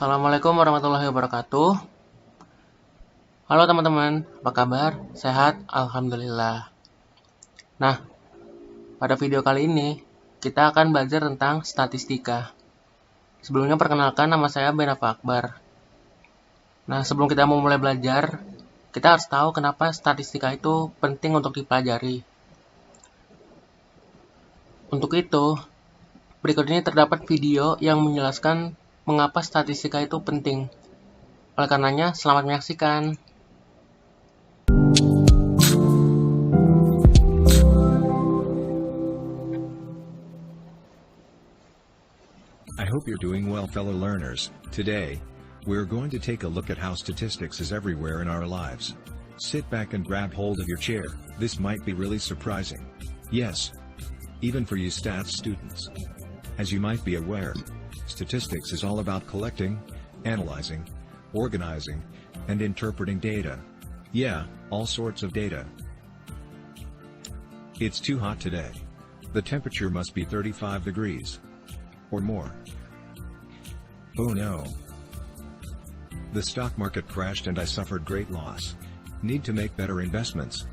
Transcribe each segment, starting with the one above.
Assalamualaikum warahmatullahi wabarakatuh. Halo teman-teman, apa kabar? Sehat? Alhamdulillah. Nah, pada video kali ini kita akan belajar tentang statistika. Sebelumnya perkenalkan, nama saya Benafa Akbar. Nah, sebelum kita mulai belajar, kita harus tahu kenapa statistika itu penting untuk dipelajari. Untuk itu, berikut ini terdapat video yang menjelaskan mengapa statistika itu penting. Oleh karenanya, selamat menyaksikan. I hope you're doing well, fellow learners. Today, we're going to take a look at how statistics is everywhere in our lives. Sit back and grab hold of your chair. This might be really surprising. Yes, even for you stats students. As you might be aware, statistics is all about collecting, analyzing, organizing, and interpreting data. Yeah, all sorts of data. It's too hot today. The temperature must be 35 degrees. Or more. Oh no. The stock market crashed and I suffered great loss. Need to make better investments.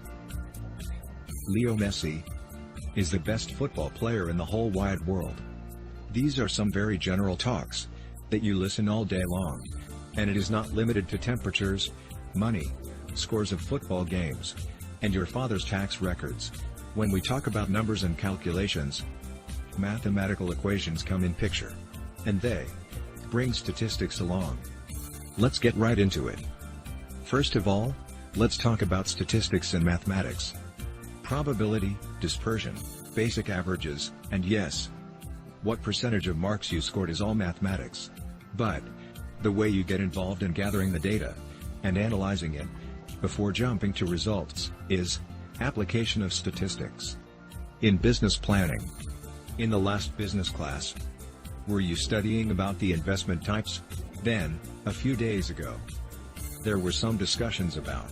Leo Messi is the best football player in the whole wide world. These are some very general talks that you listen all day long, and it is not limited to temperatures, money, scores of football games, and your father's tax records. When we talk about numbers and calculations, mathematical equations come in picture, and they bring statistics along. Let's get right into it. First of all, let's talk about statistics and mathematics. Probability, dispersion, basic averages, and yes, what percentage of marks you scored is all mathematics. But the way you get involved in gathering the data and analyzing it before jumping to results is application of statistics. In business planning, in the last business class, were you studying about the investment types? Then, a few days ago, there were some discussions about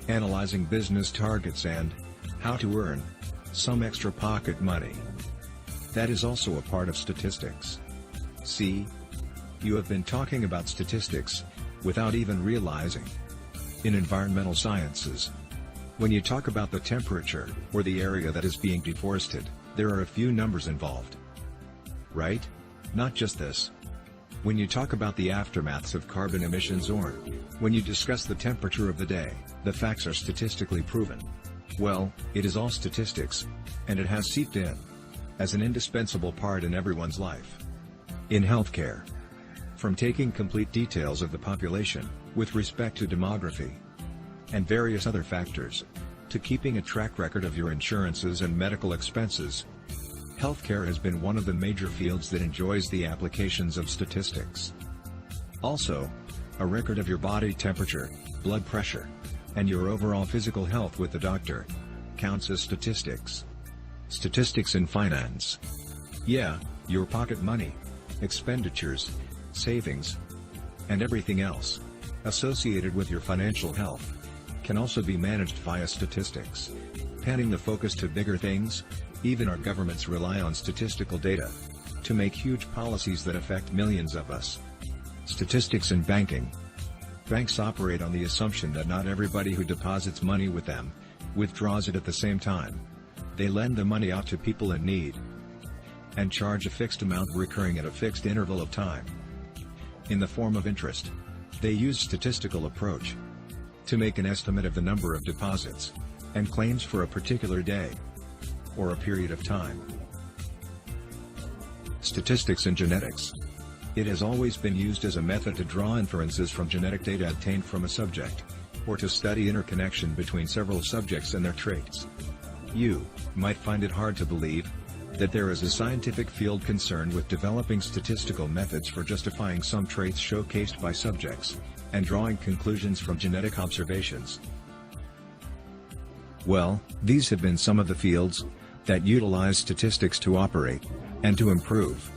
analyzing business targets and how to earn some extra pocket money. That is also a part of statistics. See, you have been talking about statistics without even realizing. In environmental sciences, when you talk about the temperature or the area that is being deforested, there are a few numbers involved. Right? Not just this. When you talk about the aftermaths of carbon emissions or when you discuss the temperature of the day, the facts are statistically proven. Well, it is all statistics, and it has seeped in as an indispensable part in everyone's life. In healthcare, from taking complete details of the population with respect to demography and various other factors, to keeping a track record of your insurances and medical expenses, healthcare has been one of the major fields that enjoys the applications of statistics. Also, a record of your body temperature, blood pressure, and your overall physical health with the doctor counts as statistics. Statistics in finance. Yeah, your pocket money, expenditures, savings, and everything else associated with your financial health can also be managed via statistics. Panning the focus to bigger things, even our governments rely on statistical data to make huge policies that affect millions of us. Statistics in banking. Banks operate on the assumption that not everybody who deposits money with them withdraws it at the same time. They lend the money out to people in need and charge a fixed amount recurring at a fixed interval of time. In the form of interest, they use statistical approach to make an estimate of the number of deposits and claims for a particular day or a period of time. Statistics in genetics. It has always been used as a method to draw inferences from genetic data obtained from a subject, or to study interconnection between several subjects and their traits. You might find it hard to believe that there is a scientific field concerned with developing statistical methods for justifying some traits showcased by subjects, and drawing conclusions from genetic observations. Well, these have been some of the fields that utilize statistics to operate and to improve.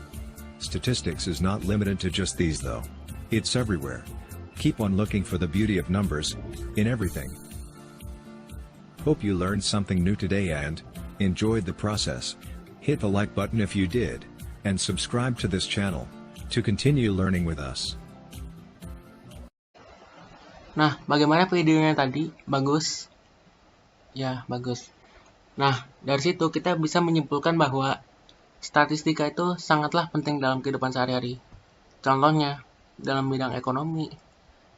Statistics is not limited to just these though. It's everywhere. Keep on looking for the beauty of numbers in everything. Hope you learned something new today and enjoyed the process. Hit the like button if you did, and subscribe to this channel to continue learning with us. Nah, bagaimana videonya tadi? Bagus? Ya, bagus. Nah, dari situ kita bisa menyimpulkan bahwa statistika itu sangatlah penting dalam kehidupan sehari-hari. Contohnya, dalam bidang ekonomi,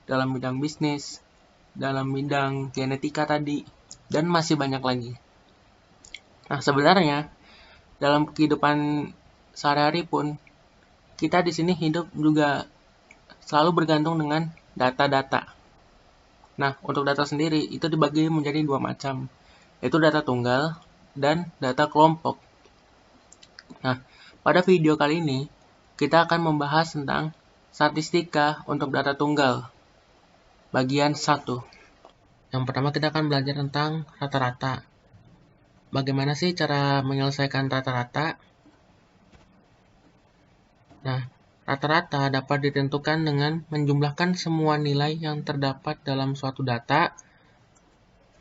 dalam bidang bisnis, dalam bidang genetika tadi, dan masih banyak lagi. Nah, sebenarnya dalam kehidupan sehari-hari pun kita di sini hidup juga selalu bergantung dengan data-data. Nah, untuk data sendiri itu dibagi menjadi dua macam, yaitu data tunggal dan data kelompok. Nah, pada video kali ini kita akan membahas tentang statistika untuk data tunggal, bagian 1. Yang pertama kita akan belajar tentang rata-rata. Bagaimana sih cara menyelesaikan rata-rata? Nah, rata-rata dapat ditentukan dengan menjumlahkan semua nilai yang terdapat dalam suatu data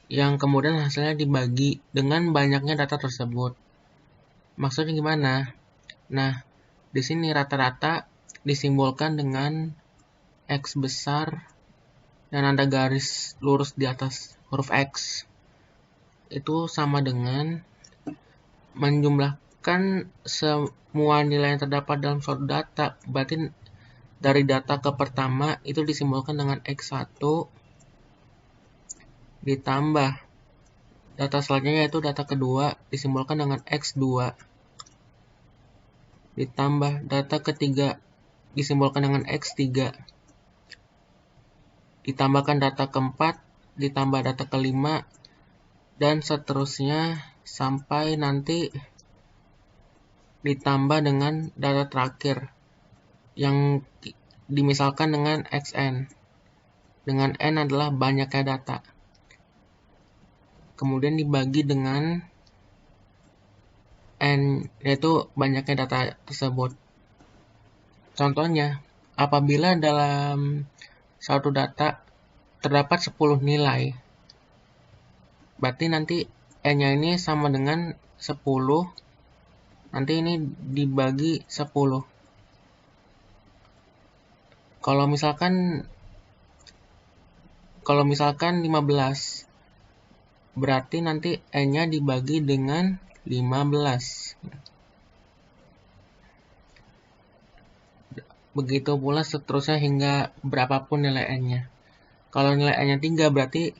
yang kemudian hasilnya dibagi dengan banyaknya data tersebut. Maksudnya gimana? Nah, di sini rata-rata disimbolkan dengan X besar dan ada garis lurus di atas huruf X. Itu sama dengan menjumlahkan semua nilai yang terdapat dalam suatu data. Berarti dari data ke pertama itu disimbolkan dengan X1 ditambah data selanjutnya yaitu data kedua disimbolkan dengan X2 ditambah data ketiga disimbolkan dengan X3 ditambahkan data keempat ditambah data kelima dan seterusnya sampai nanti ditambah dengan data terakhir yang dimisalkan dengan Xn, dengan N adalah banyaknya data, kemudian dibagi dengan N, yaitu banyaknya data tersebut. Contohnya, apabila dalam suatu data terdapat 10 nilai, berarti nanti N-nya ini sama dengan 10, nanti ini dibagi 10. Kalau misalkan 15, berarti nanti N-nya dibagi dengan 15. Begitu pula seterusnya hingga berapapun nilai N-nya. Kalau nilai N-nya 3, berarti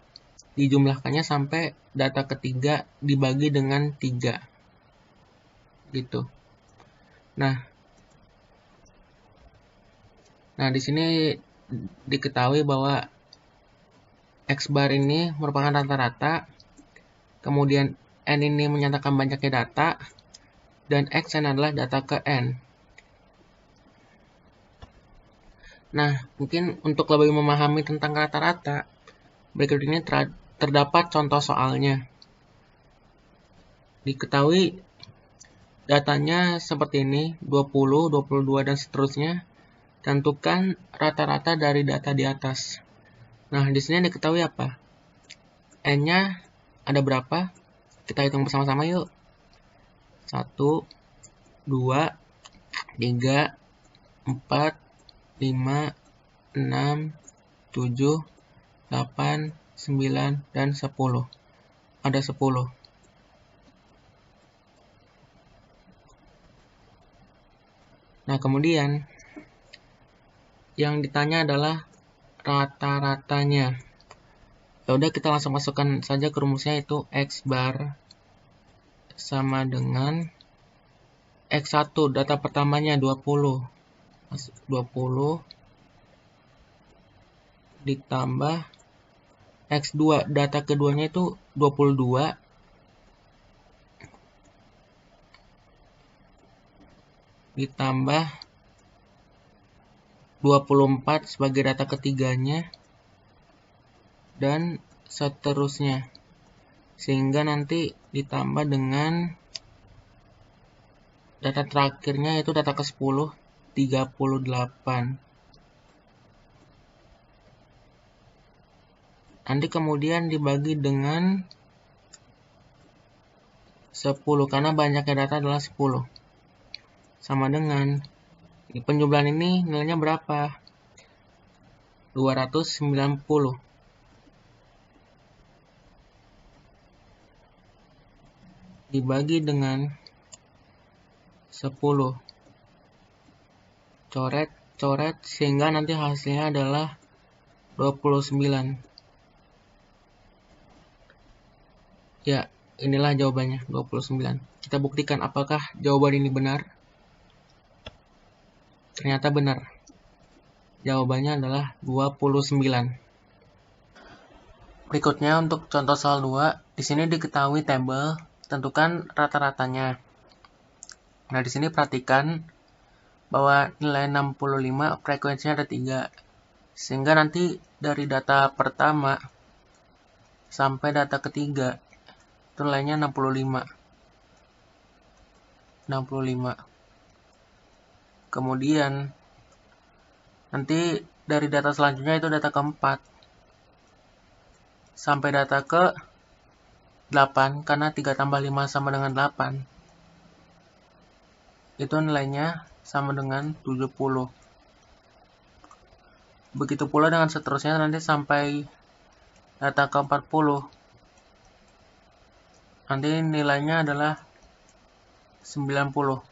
dijumlahkannya sampai data ketiga dibagi dengan 3. Gitu. Nah, di sini diketahui bahwa X bar ini merupakan rata-rata, kemudian N ini menyatakan banyaknya data, dan Xn adalah data ke N. Nah, mungkin untuk lebih memahami tentang rata-rata, berikut ini terdapat contoh soalnya. Diketahui datanya seperti ini, 20, 22, dan seterusnya. Tentukan rata-rata dari data di atas. Nah, di sini diketahui apa? N-nya ada berapa? Kita hitung bersama-sama yuk. 1, 2, 3, 4, 5, 6, 7, 8, 9, dan 10. Ada 10. Nah, kemudian yang ditanya adalah rata-ratanya. Ya udah, kita langsung masukkan saja ke rumusnya, itu X bar sama dengan X1, data pertamanya 20. 20 ditambah X2, data keduanya itu 22 ditambah 24 sebagai data ketiganya, dan seterusnya, sehingga nanti ditambah dengan data terakhirnya yaitu data ke-10, 38. Nanti kemudian dibagi dengan 10 karena banyaknya data adalah 10, sama dengan di penjumlahan ini nilainya berapa? 290 dibagi dengan 10. Coret sehingga nanti hasilnya adalah 29. Ya, inilah jawabannya, 29. Kita buktikan apakah jawaban ini benar. Ternyata benar. Jawabannya adalah 29. Berikutnya untuk contoh soal 2, di sini diketahui tabel, tentukan rata-ratanya. Nah, di sini perhatikan bahwa nilai 65 frekuensinya ada 3. Sehingga nanti dari data pertama sampai data ketiga itu nilainya 65. Kemudian nanti dari data selanjutnya itu data keempat sampai data ke 8, karena 3 tambah 5 sama dengan 8. Itu nilainya sama dengan 70. Begitu pula dengan seterusnya nanti sampai data ke 40. Nanti nilainya adalah 90.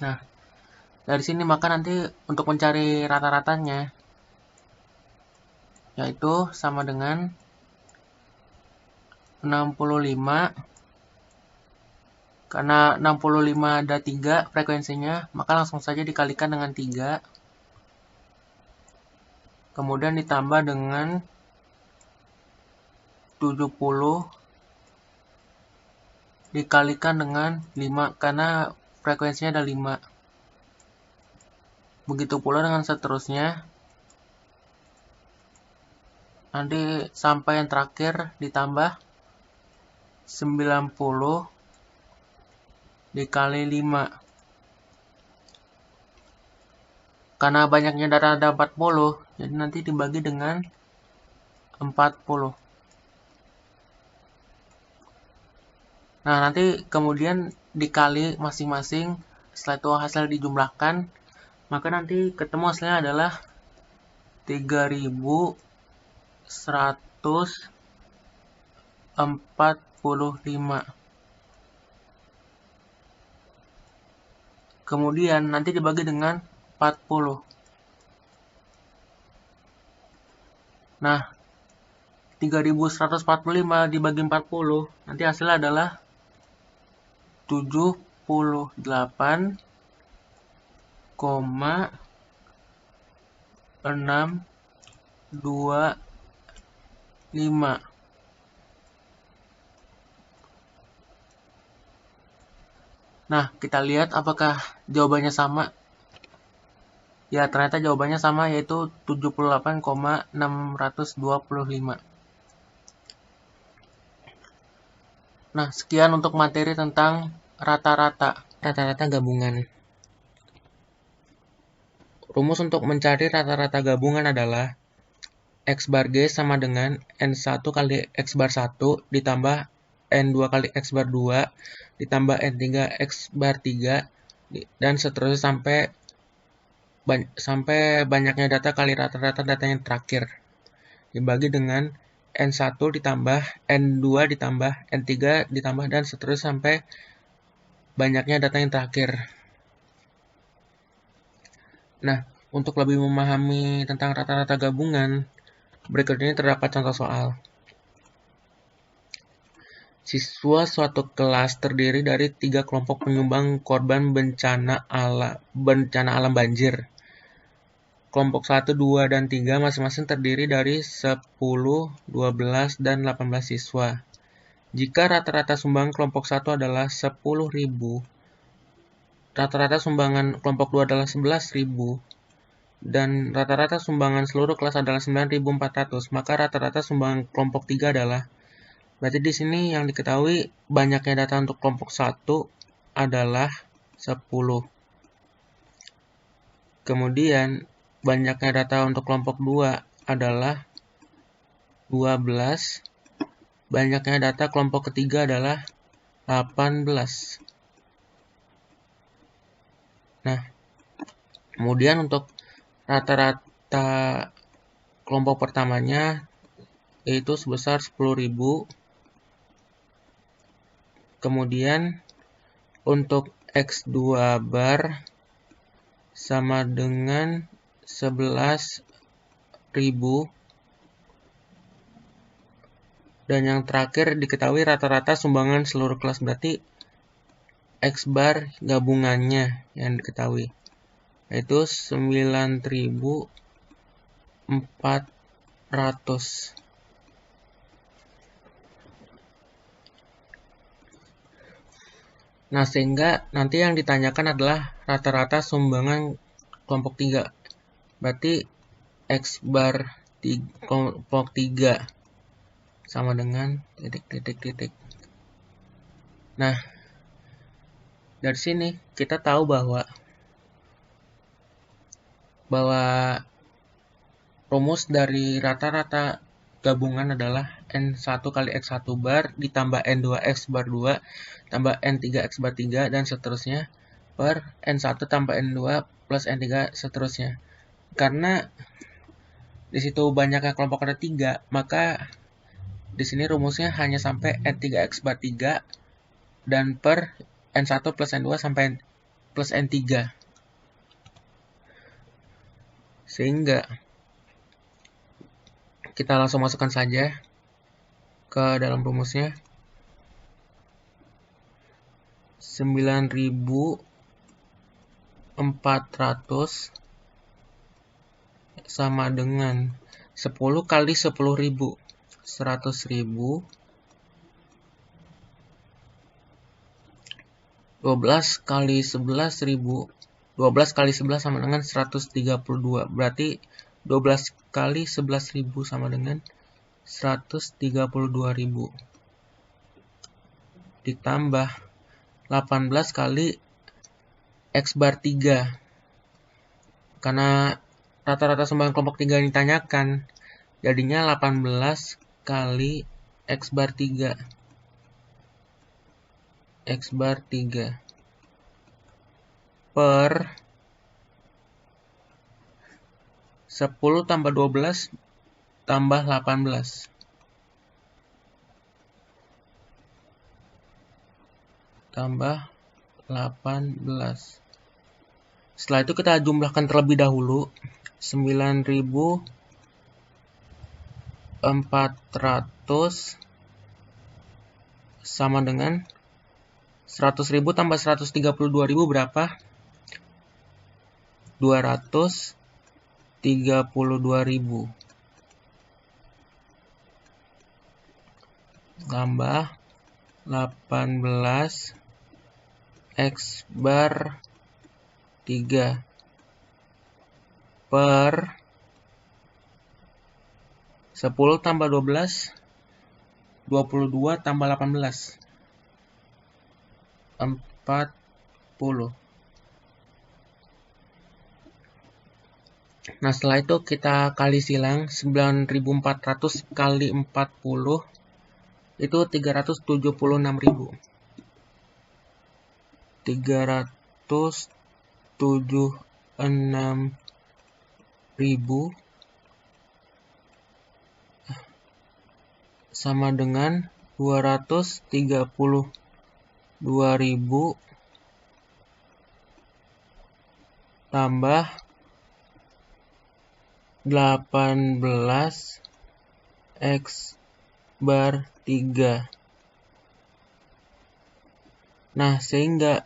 Nah, dari sini maka nanti untuk mencari rata-ratanya yaitu sama dengan 65. Karena 65 ada 3 frekuensinya, maka langsung saja dikalikan dengan 3. Kemudian ditambah dengan 70 dikalikan dengan 5 karena frekuensinya ada 5. Begitu pula dengan seterusnya. Nanti sampai yang terakhir ditambah 90 dikali 5. Karena banyaknya data ada 40, jadi nanti dibagi dengan 40. Nah, nanti kemudian dikali masing-masing, setelah itu hasil dijumlahkan, maka nanti ketemu hasilnya adalah 3145. Kemudian nanti dibagi dengan 40. Nah, 3145 dibagi 40, nanti hasilnya adalah 78,625. Nah, kita lihat apakah jawabannya sama. Ya, ternyata jawabannya sama, yaitu 78,625. Nah, sekian untuk materi tentang rata-rata gabungan. Rumus untuk mencari rata-rata gabungan adalah X bar G sama dengan N1 kali X bar 1 ditambah N2 kali X bar 2 ditambah N3 X bar 3 dan seterusnya sampai banyaknya data kali rata-rata data yang terakhir dibagi dengan N1 ditambah N2 ditambah N3 ditambah dan seterusnya sampai banyaknya data yang terakhir. Nah, untuk lebih memahami tentang rata-rata gabungan, berikut ini terdapat contoh soal. Siswa suatu kelas terdiri dari 3 kelompok penyumbang korban bencana alam banjir. Kelompok 1, 2, dan 3 masing-masing terdiri dari 10, 12, dan 18 siswa. Jika rata-rata sumbangan kelompok 1 adalah 10.000, rata-rata sumbangan kelompok 2 adalah 11.000, dan rata-rata sumbangan seluruh kelas adalah 9.400, maka rata-rata sumbangan kelompok 3 adalah. Berarti di sini yang diketahui banyaknya data untuk kelompok 1 adalah 10. Kemudian banyaknya data untuk kelompok 2 adalah 12. Banyaknya data kelompok ketiga adalah 18. Nah, Kemudian untuk rata-rata kelompok pertamanya yaitu sebesar 10.000. Kemudian untuk X2 bar sama dengan 11.000. Dan yang terakhir diketahui rata-rata sumbangan seluruh kelas, berarti X bar gabungannya yang diketahui yaitu 9.400. Nah, sehingga nanti yang ditanyakan adalah rata-rata sumbangan kelompok 3. Berarti X bar kelompok 3 sama dengan titik. Nah, dari sini kita tahu bahwa rumus dari rata-rata gabungan adalah N1 kali X1 bar ditambah N2 X bar 2 tambah N3 X bar 3 dan seterusnya per N1 tambah N2 plus N3 seterusnya. Karena di situ banyaknya kelompok ada 3, maka di sini rumusnya hanya sampai N3 X bar 3 dan per N1 plus N2 sampai plus N3. Sehingga kita langsung masukkan saja ke dalam rumusnya. 9.400 sama dengan 10 kali 10.000, 100.000, 12 kali 11.000, 12 kali 11 sama dengan 132, berarti 12 kali 11.000 sama dengan 132.000 ditambah 18 kali X bar 3. Karena rata-rata sumbangan kelompok 3 yang ditanyakan, jadinya 18 kali X bar 3. X bar 3 per 10 tambah 12 tambah 18. Tambah 18. Setelah itu kita jumlahkan terlebih dahulu. 9.400 sama dengan 100.000 tambah 132.000 berapa? 232.000 tambah 18 X bar 3 per 10 tambah 12, 22 tambah 18, 40. Nah, setelah itu kita kali silang. 9.400 kali 40 itu 376.000. 376.000 sama dengan 232.000 tambah 18 X bar 3. Nah, sehingga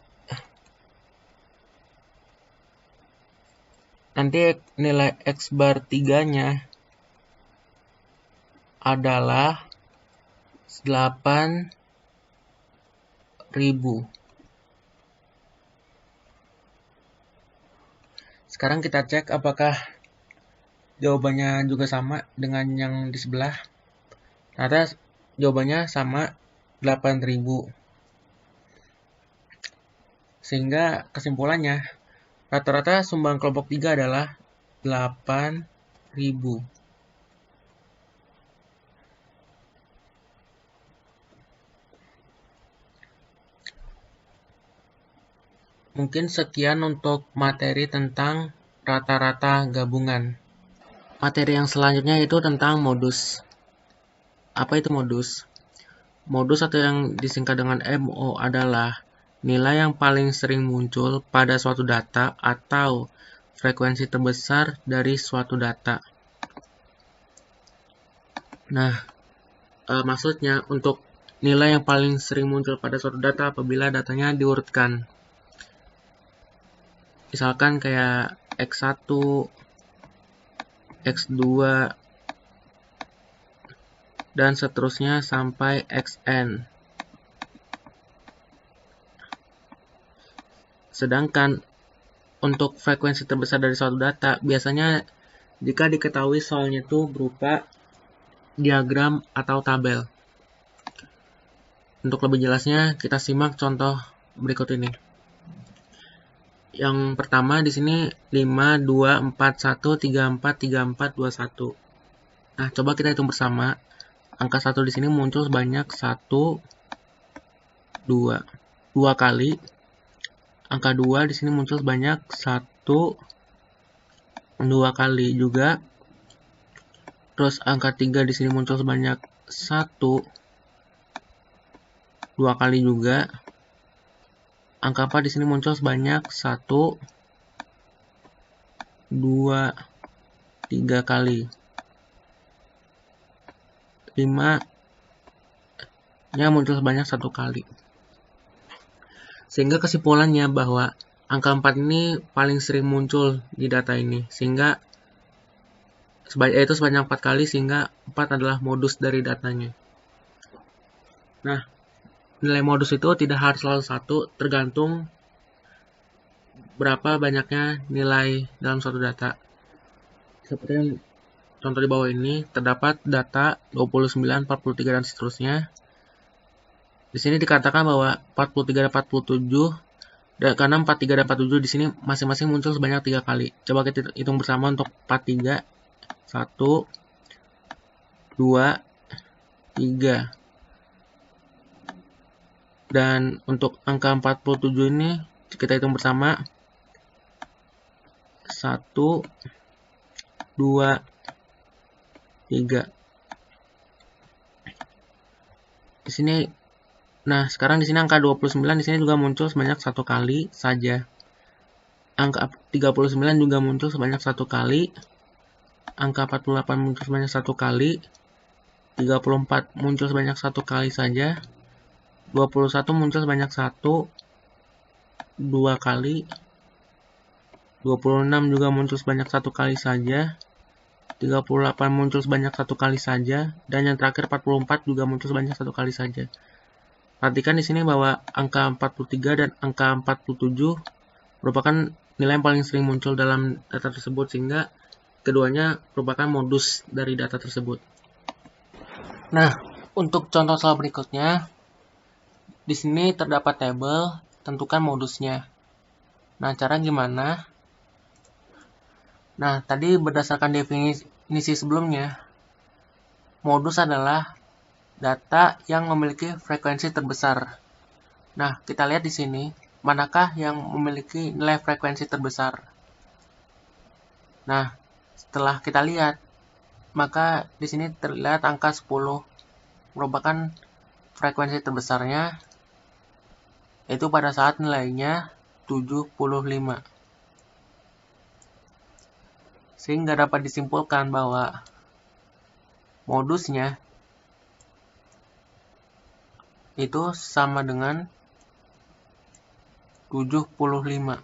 nanti nilai X bar 3-nya adalah 8.000. Sekarang kita cek apakah jawabannya juga sama dengan yang di sebelah. Ternyata jawabannya sama, 8.000. Sehingga kesimpulannya, rata-rata sumbang kelompok 3 adalah 8.000. Mungkin sekian untuk materi tentang rata-rata gabungan. Materi yang selanjutnya itu tentang modus. Apa itu modus? Modus atau yang disingkat dengan MO adalah nilai yang paling sering muncul pada suatu data atau frekuensi terbesar dari suatu data. Nah, maksudnya untuk nilai yang paling sering muncul pada suatu data apabila datanya diurutkan. Misalkan kayak X1, X2, dan seterusnya sampai Xn. Sedangkan untuk frekuensi terbesar dari suatu data, biasanya jika diketahui soalnya itu berupa diagram atau tabel. Untuk lebih jelasnya, kita simak contoh berikut ini. Yang pertama di sini 5, 2, 4, 1, 3, 4, 3, 4, 2, 1. Nah, coba kita hitung bersama. Angka 1 di sini muncul sebanyak 1, 2 kali. Angka 2 di sini muncul sebanyak 1, 2 kali juga. Terus angka 3 di sini muncul sebanyak 1, 2 kali juga. Angka 4 di sini muncul sebanyak 1, 2, 3 kali. 5 nya muncul sebanyak 1 kali. Sehingga kesimpulannya bahwa angka 4 ini paling sering muncul di data ini. Sehingga yaitu sebanyak 4 kali, sehingga 4 adalah modus dari datanya. Nah, nilai modus itu tidak harus selalu 1, tergantung berapa banyaknya nilai dalam suatu data. Seperti yang contoh di bawah ini, terdapat data 29, 43, dan seterusnya. Di sini dikatakan bahwa 43 dan 47, karena 43 dan 47 di sini masing-masing muncul sebanyak 3 kali. Coba kita hitung bersama untuk 43. 1, 2, 3. Dan untuk angka 47 ini kita hitung bersama. 1, 2, 3. Di sini, nah sekarang di sini angka 29 di sini juga muncul sebanyak 1 kali saja. Angka 39 juga muncul sebanyak 1 kali. Angka 48 muncul sebanyak 1 kali. 34 muncul sebanyak 1 kali saja. 21 muncul sebanyak 1, 2 kali. 26 juga muncul sebanyak 1 kali saja. 38 muncul sebanyak 1 kali saja, dan yang terakhir 44 juga muncul sebanyak 1 kali saja. Perhatikan di sini bahwa angka 43 dan angka 47 merupakan nilai yang paling sering muncul dalam data tersebut, sehingga keduanya merupakan modus dari data tersebut. Nah, untuk contoh soal berikutnya, di sini terdapat tabel, tentukan modusnya. Nah, cara gimana? Nah, tadi berdasarkan definisi sebelumnya, modus adalah data yang memiliki frekuensi terbesar. Nah, kita lihat di sini, manakah yang memiliki nilai frekuensi terbesar. Nah, setelah kita lihat, maka di sini terlihat angka 10 merupakan frekuensi terbesarnya, yaitu pada saat nilainya 75. Sehingga dapat disimpulkan bahwa modusnya itu sama dengan 75.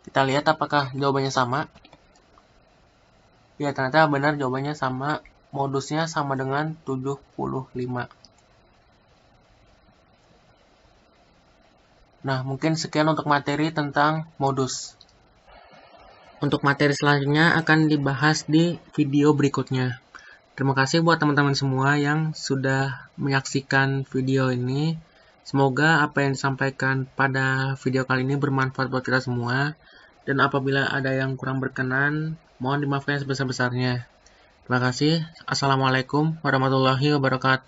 Kita lihat apakah jawabannya sama. Ya, ternyata benar jawabannya sama. Modusnya sama dengan 75. Nah, mungkin sekian untuk materi tentang modus. Untuk materi selanjutnya akan dibahas di video berikutnya. Terima kasih buat teman-teman semua yang sudah menyaksikan video ini. Semoga apa yang disampaikan pada video kali ini bermanfaat buat kita semua. Dan apabila ada yang kurang berkenan, mohon dimaafkan sebesar-besarnya. Terima kasih. Assalamualaikum warahmatullahi wabarakatuh.